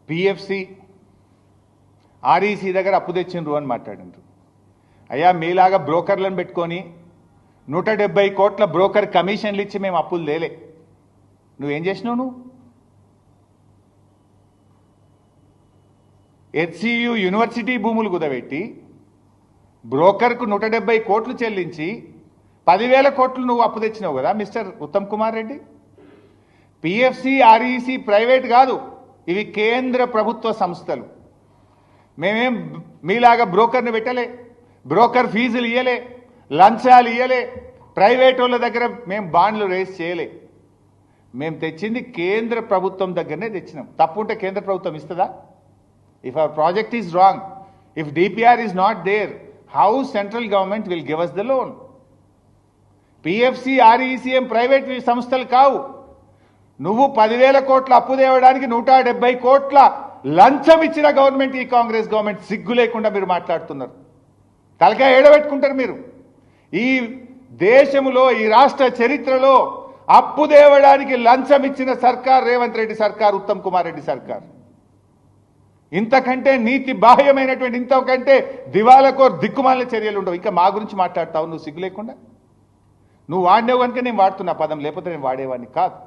PFC REC దగ్గర అప్పు తెచ్చిండ్రు అని మాట్లాడిండ్రు. అయ్యా మీలాగా బ్రోకర్లను పెట్టుకొని 170 కోట్ల బ్రోకర్ కమిషన్లు ఇచ్చి మేము అప్పులు లేలే. నువ్వేం చేసినావు? నువ్వు హెచ్సియు యూనివర్సిటీ భూములు కుదబెట్టి బ్రోకర్కు 170 కోట్లు చెల్లించి 10,000 కోట్లు నువ్వు అప్పు తెచ్చినావు కదా mister Uttam Kumar Reddy. PFC REC private కాదు, ఇవి కేంద్ర ప్రభుత్వ సంస్థలు. మేమేం మీలాగా బ్రోకర్ని పెట్టలే, బ్రోకర్ ఫీజులు ఇయ్యలే, లంచాలు ఇయ్యలే, ప్రైవేట్ వాళ్ళ దగ్గర మేము బాండ్లు రేస్ చేయలే. మేము తెచ్చింది కేంద్ర ప్రభుత్వం దగ్గరనే తెచ్చినాం. తప్పుంటే కేంద్ర ప్రభుత్వం ఇస్తుందా? If our project is wrong, if DPR is not there, how central government will give us the loan? PFC ఆర్ఈసీఎం ప్రైవేట్ సంస్థలు కావు. నువ్వు 10,000 కోట్ల అప్పు తేవడానికి 170 కోట్ల లంచం ఇచ్చిన గవర్నమెంట్ ఈ కాంగ్రెస్ గవర్నమెంట్. సిగ్గు లేకుండా మీరు మాట్లాడుతున్నారు. తలకాయ ఏడబెట్టుకుంటారు మీరు. ఈ దేశంలో ఈ రాష్ట్ర చరిత్రలో అప్పు తేవడానికి లంచం ఇచ్చిన సర్కార్ రేవంత్ రెడ్డి సర్కార్, ఉత్తమ్ కుమార్ రెడ్డి సర్కార్. ఇంతకంటే నీతి బాహ్యమైనటువంటి, ఇంతకంటే దివాలకోర్ దిక్కుమాలిన చర్యలు ఉండవు. ఇంకా మా గురించి మాట్లాడతావు నువ్వు సిగ్గు లేకుండా. నువ్వు వాడినావు కనుక నేను వాడుతున్నా పదం, లేకపోతే నేను వాడేవాడిని కాదు.